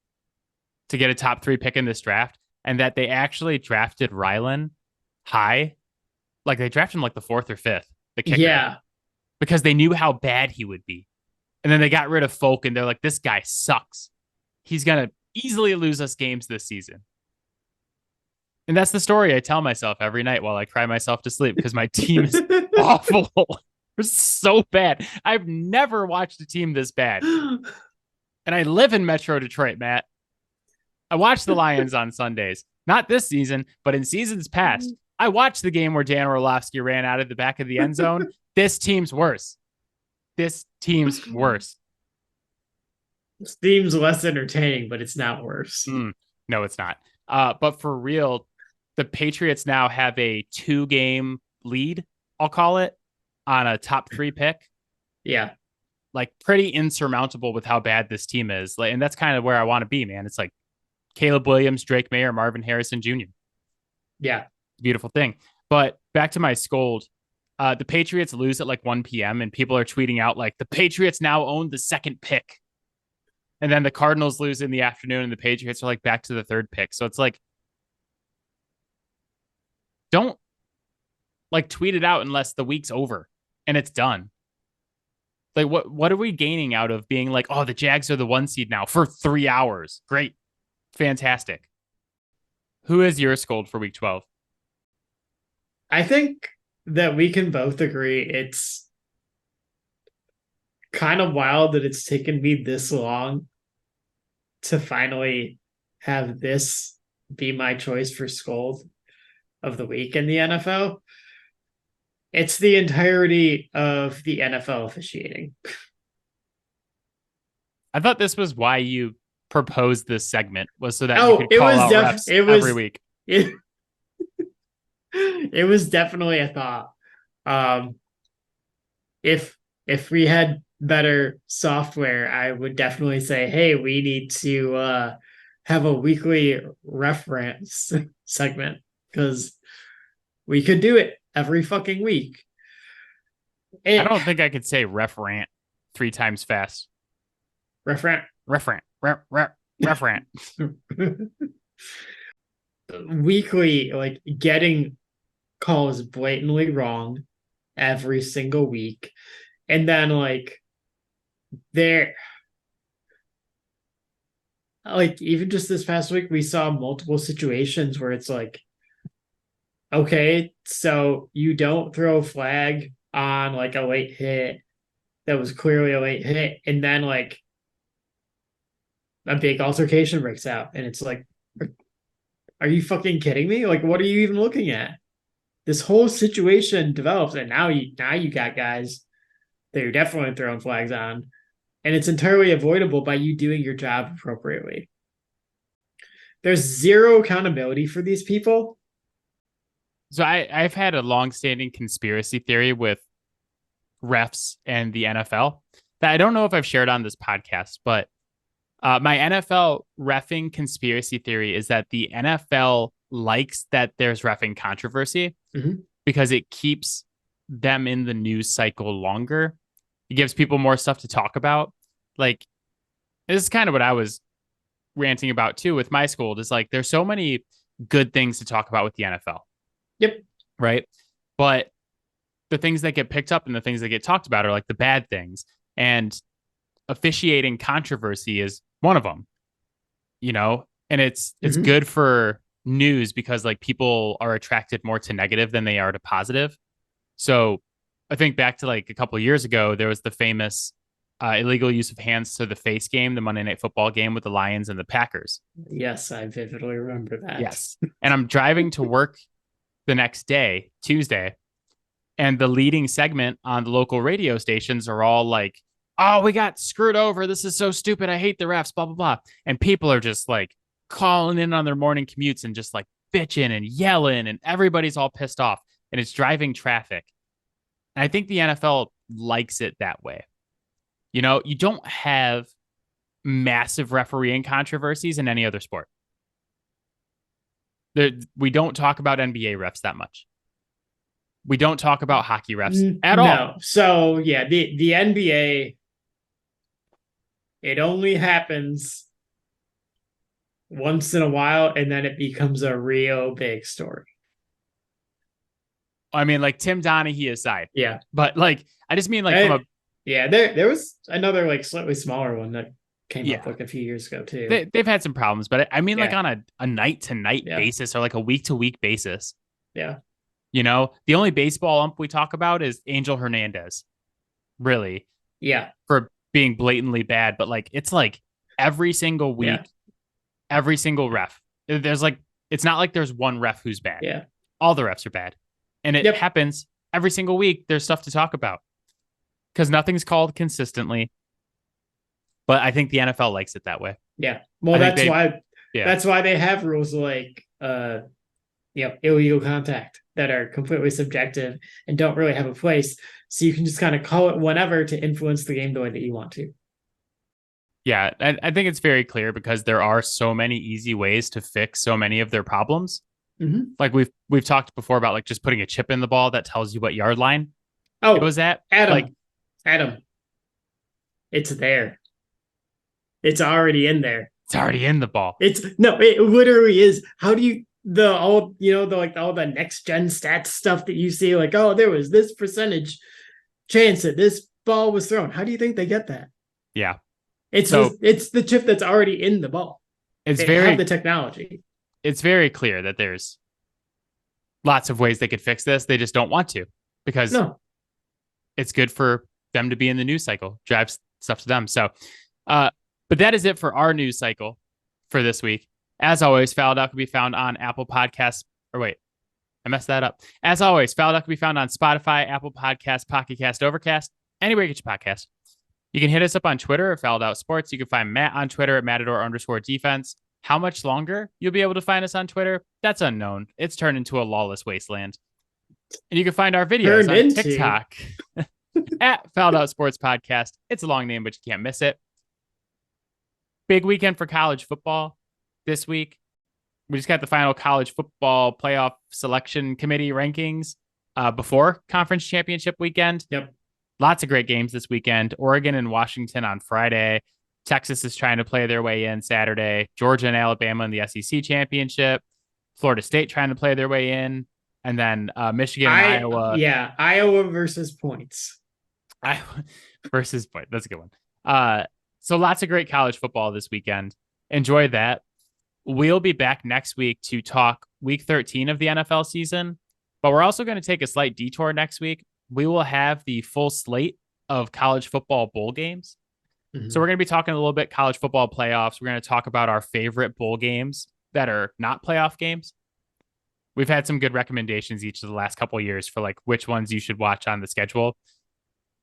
to get a top 3 pick in this draft, and that they actually drafted Rylan high. Like, they drafted him like the 4th or 5th, the kicker. Yeah. Because they knew how bad he would be. And then they got rid of Folk, and they're like, this guy sucks. He's going to easily lose us games this season. And that's the story I tell myself every night while I cry myself to sleep because my team is awful. They're so bad. I've never watched a team this bad. And I live in Metro Detroit, Matt. I watch the Lions on Sundays. Not this season, but in seasons past. I watched the game where Dan Orlovsky ran out of the back of the end zone. This team's worse. This team's worse. Seems less entertaining, but it's not worse. No, it's not. But for real, the Patriots now have a 2-game lead, I'll call it, on a top 3 pick. Yeah. Like pretty insurmountable with how bad this team is. Like, and that's kind of where I want to be, man. It's like Caleb Williams, Drake Mayer, Marvin Harrison Jr. Yeah. Beautiful thing. But back to my scold. The Patriots lose at like 1 p.m. and people are tweeting out like the Patriots now own the 2nd pick. And then the Cardinals lose in the afternoon and the Patriots are like back to the 3rd pick. So it's like, don't like tweet it out unless the week's over and it's done. Like what are we gaining out of being like, oh, the Jags are the 1 seed now for 3 hours? Great. Fantastic. Who is your scold for week 12? I think that we can both agree it's kind of wild that it's taken me this long to finally have this be my choice for scold of the week in the NFL. It's the entirety of the NFL officiating. I thought this was why you proposed this segment, was so that you could call out refs every week. It was definitely a thought. If we had better software, I would definitely say, hey, we need to have a weekly reference segment because we could do it every fucking week. I don't think I could say referent 3 times fast. Referent. Weekly, like getting calls blatantly wrong every single week. And then like even just this past week, we saw multiple situations where it's like, okay, so you don't throw a flag on like a late hit that was clearly a late hit, and then like a big altercation breaks out, and it's like, are you fucking kidding me? Like, what are you even looking at? This whole situation develops, and now you got guys that you're definitely throwing flags on, and it's entirely avoidable by you doing your job appropriately. There's zero accountability for these people. So I've had a long-standing conspiracy theory with refs and the NFL that I don't know if I've shared on this podcast, but my NFL reffing conspiracy theory is that the NFL likes that there's reffing controversy because it keeps them in the news cycle longer. It gives people more stuff to talk about. Like, this is kind of what I was ranting about too with my school. Is like, there's so many good things to talk about with the NFL. Yep. Right. But the things that get picked up and the things that get talked about are like the bad things. And officiating controversy is one of them, you know, and it's good for news because like people are attracted more to negative than they are to positive. So I think back to like a couple of years ago, there was the famous illegal use of hands to the face game, the Monday Night Football game with the Lions and the Packers. Yes, I vividly remember that. Yes. And I'm driving to work the next day, Tuesday, and the leading segment on the local radio stations are all like, oh, we got screwed over. This is so stupid. I hate the refs, blah, blah, blah. And people are just like calling in on their morning commutes and just like bitching and yelling, and everybody's all pissed off, and it's driving traffic. And I think the NFL likes it that way. You know, you don't have massive refereeing controversies in any other sport. We don't talk about NBA refs that much. We don't talk about hockey refs at all. No. So yeah, the NBA, it only happens once in a while, and then it becomes a real big story. I mean, like Tim Donaghy aside. Yeah. But like, I just mean like from a... Yeah, there was another like slightly smaller one that came up like a few years ago too. They've had some problems, but I mean like on a night-to-night basis or like a week-to-week basis. Yeah. You know, the only baseball ump we talk about is Angel Hernandez. Really. Yeah. For being blatantly bad, but like it's like every single week, every single ref. There's like, it's not like there's one ref who's bad. Yeah. All the refs are bad. And it happens every single week. There's stuff to talk about because nothing's called consistently. But I think the NFL likes it that way. Yeah. Well, that's why they have rules like illegal contact that are completely subjective and don't really have a place. So you can just kind of call it whatever to influence the game the way that you want to. Yeah, I think it's very clear because there are so many easy ways to fix so many of their problems. Mm-hmm. Like we've talked before about like just putting a chip in the ball that tells you what yard line it was at. Adam, it's there. It's already in there. It's already in the ball. It literally is. How do you all the next gen stats stuff that you see, like, oh, there was this percentage chance that this ball was thrown. How do you think they get that? Yeah. It's the chip that's already in the ball. They have the technology. It's very clear that there's lots of ways they could fix this. They just don't want to because it's good for them to be in the news cycle, drives stuff to them. So, but that is it for our news cycle for this week. As always, Fouled Out can be found on Apple Podcasts. Or wait, I messed that up. As always, Fouled Out can be found on Spotify, Apple Podcasts, Pocket Cast, Overcast, anywhere you get your podcast. You can hit us up on Twitter at Fouled Out Sports. You can find Matt on Twitter at Matador_defense. How much longer you'll be able to find us on Twitter? That's unknown. It's turned into a lawless wasteland. And you can find our videos on TikTok at Fouled Out Sports Podcast. It's a long name, but you can't miss it. Big weekend for college football this week. We just got the final college football playoff selection committee rankings before conference championship weekend. Yep. Lots of great games this weekend. Oregon and Washington on Friday. Texas is trying to play their way in Saturday. Georgia and Alabama in the SEC championship. Florida State trying to play their way in. And then Michigan and Iowa. Yeah, Iowa versus points. Iowa versus points. That's a good one. So lots of great college football this weekend. Enjoy that. We'll be back next week to talk week 13 of the NFL season. But we're also going to take a slight detour next week. We will have the full slate of college football bowl games. Mm-hmm. So we're going to be talking a little bit college football playoffs. We're going to talk about our favorite bowl games that are not playoff games. We've had some good recommendations each of the last couple of years for like which ones you should watch on the schedule.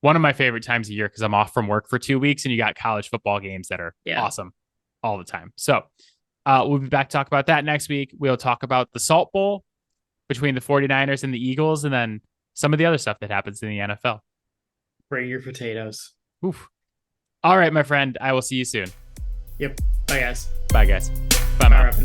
One of my favorite times of year because I'm off from work for 2 weeks and you got college football games that are awesome all the time. So we'll be back to talk about that next week. We'll talk about the Salt Bowl between the 49ers and the Eagles and then some of the other stuff that happens in the NFL. Bring your potatoes. Oof. All right, my friend. I will see you soon. Yep. Bye, guys. Bye, guys. Bye, Matt.